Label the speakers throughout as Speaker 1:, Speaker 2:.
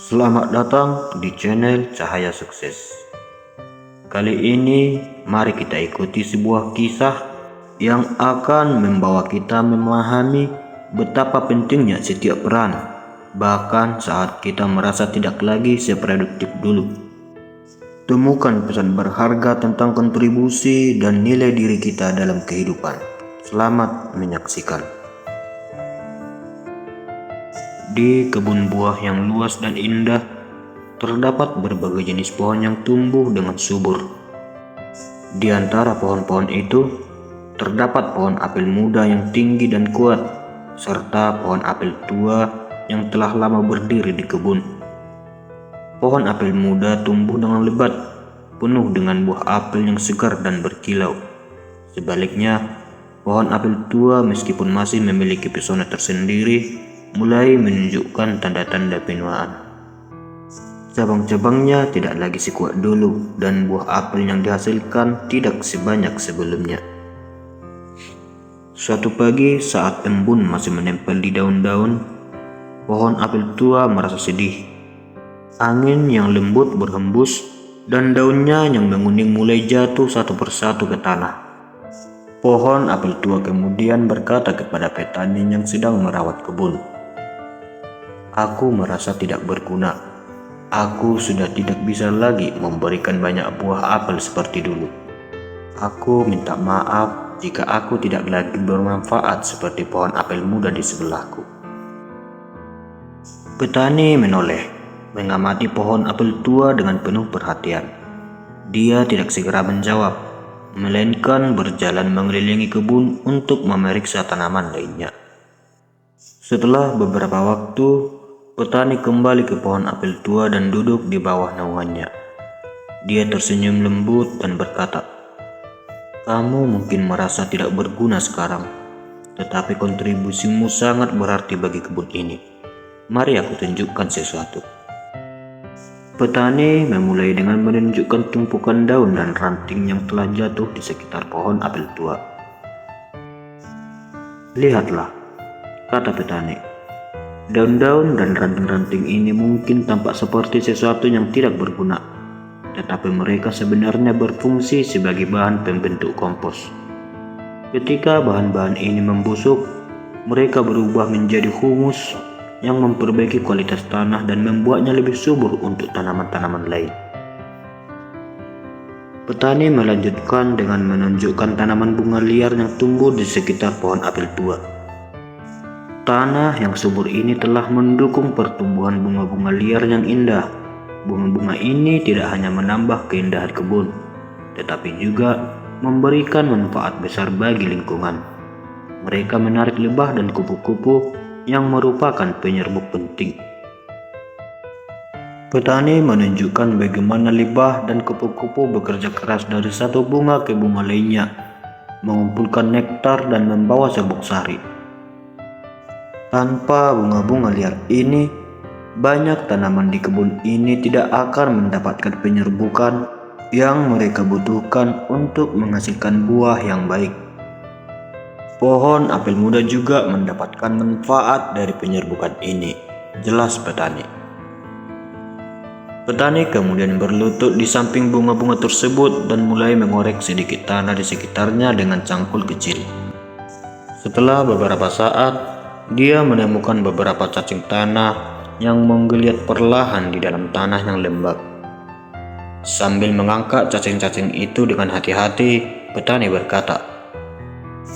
Speaker 1: Selamat datang di channel Cahaya Sukses. Kali ini mari kita ikuti sebuah kisah yang akan membawa kita memahami betapa pentingnya setiap peran, bahkan saat kita merasa tidak lagi seproduktif dulu. Temukan pesan berharga tentang kontribusi dan nilai diri kita dalam kehidupan. Selamat menyaksikan. Di kebun buah yang luas dan indah, terdapat berbagai jenis pohon yang tumbuh dengan subur. Di antara pohon-pohon itu, terdapat pohon apel muda yang tinggi dan kuat, serta pohon apel tua yang telah lama berdiri di kebun. Pohon apel muda tumbuh dengan lebat, penuh dengan buah apel yang segar dan berkilau. Sebaliknya, pohon apel tua meskipun masih memiliki pesona tersendiri, mulai menunjukkan tanda-tanda penuaan. Cabang-cabangnya tidak lagi sekuat dulu dan buah apel yang dihasilkan tidak sebanyak sebelumnya. Suatu pagi saat embun masih menempel di daun-daun, pohon apel tua merasa sedih. Angin yang lembut berhembus dan daunnya yang menguning mulai jatuh satu persatu ke tanah. Pohon apel tua kemudian berkata kepada petani yang sedang merawat kebun, "Aku merasa tidak berguna. Aku sudah tidak bisa lagi memberikan banyak buah apel seperti dulu. Aku minta maaf jika aku tidak lagi bermanfaat seperti pohon apel muda di sebelahku." Petani menoleh, mengamati pohon apel tua dengan penuh perhatian. Dia tidak segera menjawab, melainkan berjalan mengelilingi kebun untuk memeriksa tanaman lainnya. Setelah beberapa waktu, petani kembali ke pohon apel tua dan duduk di bawah naungannya. Dia tersenyum lembut dan berkata, "Kamu mungkin merasa tidak berguna sekarang, tetapi kontribusimu sangat berarti bagi kebun ini. Mari aku tunjukkan sesuatu." Petani memulai dengan menunjukkan tumpukan daun dan ranting yang telah jatuh di sekitar pohon apel tua. "Lihatlah," kata petani. "Daun-daun dan ranting-ranting ini mungkin tampak seperti sesuatu yang tidak berguna, tetapi mereka sebenarnya berfungsi sebagai bahan pembentuk kompos. Ketika bahan-bahan ini membusuk, mereka berubah menjadi humus yang memperbaiki kualitas tanah dan membuatnya lebih subur untuk tanaman-tanaman lain." Petani melanjutkan dengan menunjukkan tanaman bunga liar yang tumbuh di sekitar pohon apel tua. Tanah yang subur ini telah mendukung pertumbuhan bunga-bunga liar yang indah. Bunga-bunga ini tidak hanya menambah keindahan kebun, tetapi juga memberikan manfaat besar bagi lingkungan. Mereka menarik lebah dan kupu-kupu yang merupakan penyerbuk penting. Petani menunjukkan bagaimana lebah dan kupu-kupu bekerja keras dari satu bunga ke bunga lainnya, mengumpulkan nektar dan membawa serbuk sari. Tanpa bunga-bunga liar ini, banyak tanaman di kebun ini tidak akan mendapatkan penyerbukan yang mereka butuhkan untuk menghasilkan buah yang baik. Pohon apel muda juga mendapatkan manfaat dari penyerbukan ini, jelas petani. Petani kemudian berlutut di samping bunga-bunga tersebut dan mulai mengorek sedikit tanah di sekitarnya dengan cangkul kecil. Setelah beberapa saat, dia menemukan beberapa cacing tanah yang menggeliat perlahan di dalam tanah yang lembab. Sambil mengangkat cacing-cacing itu dengan hati-hati, petani berkata,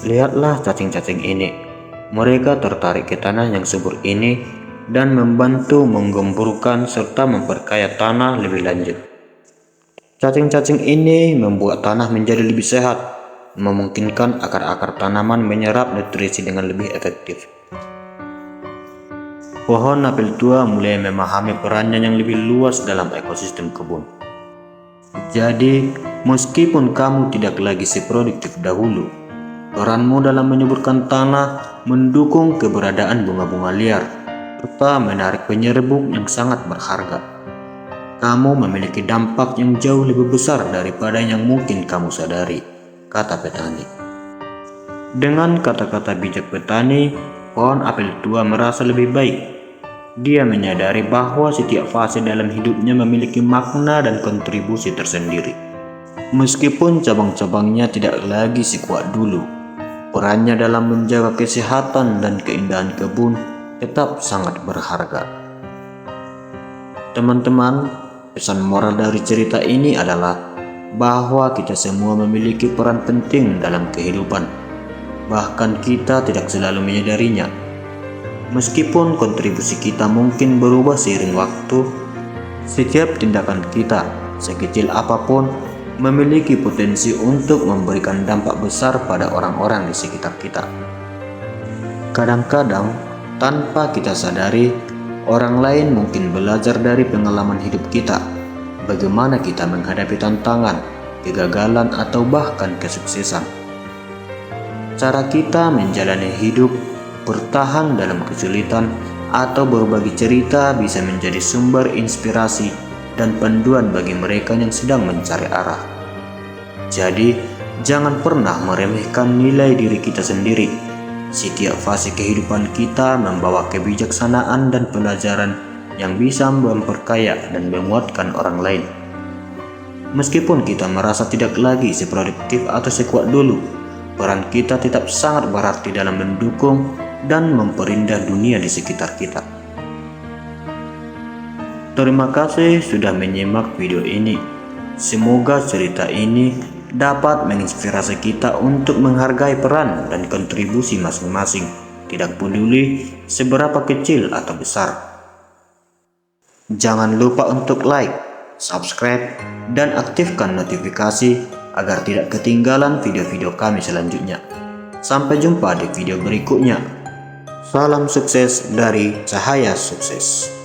Speaker 1: "Lihatlah cacing-cacing ini. Mereka tertarik ke tanah yang subur ini dan membantu menggemburkan serta memperkaya tanah lebih lanjut. Cacing-cacing ini membuat tanah menjadi lebih sehat, memungkinkan akar-akar tanaman menyerap nutrisi dengan lebih efektif." Pohon apel tua mulai memahami perannya yang lebih luas dalam ekosistem kebun. Jadi, meskipun kamu tidak lagi seproduktif dahulu, peranmu dalam menyuburkan tanah, mendukung keberadaan bunga-bunga liar, serta menarik penyerbuk yang sangat berharga. kamu memiliki dampak yang jauh lebih besar daripada yang mungkin kamu sadari, kata petani. Dengan kata-kata bijak petani, pohon apel tua merasa lebih baik. Dia menyadari bahwa setiap fase dalam hidupnya memiliki makna dan kontribusi tersendiri. Meskipun cabang-cabangnya tidak lagi sekuat dulu, perannya dalam menjaga kesehatan dan keindahan kebun tetap sangat berharga. Teman-teman, pesan moral dari cerita ini adalah bahwa kita semua memiliki peran penting dalam kehidupan. Bahkan kita tidak selalu menyadarinya. Meskipun kontribusi kita mungkin berubah seiring waktu, setiap tindakan kita, sekecil apapun, memiliki potensi untuk memberikan dampak besar pada orang-orang di sekitar kita. Kadang-kadang, tanpa kita sadari, orang lain mungkin belajar dari pengalaman hidup kita, bagaimana kita menghadapi tantangan, kegagalan, atau bahkan kesuksesan. Cara kita menjalani hidup, bertahan dalam kesulitan, atau berbagi cerita bisa menjadi sumber inspirasi dan panduan bagi mereka yang sedang mencari arah. Jadi, jangan pernah meremehkan nilai diri kita sendiri. Setiap fase kehidupan kita membawa kebijaksanaan dan pelajaran yang bisa memperkaya dan menguatkan orang lain. Meskipun kita merasa tidak lagi seproduktif atau sekuat dulu, peran kita tetap sangat berarti dalam mendukung dan memperindah dunia di sekitar kita. Terima kasih sudah menyimak video ini. Semoga cerita ini dapat menginspirasi kita untuk menghargai peran dan kontribusi masing-masing, tidak peduli seberapa kecil atau besar. Jangan lupa untuk like, subscribe, dan aktifkan notifikasi agar tidak ketinggalan video-video kami selanjutnya. Sampai jumpa di video berikutnya. Salam sukses dari Cahaya Sukses.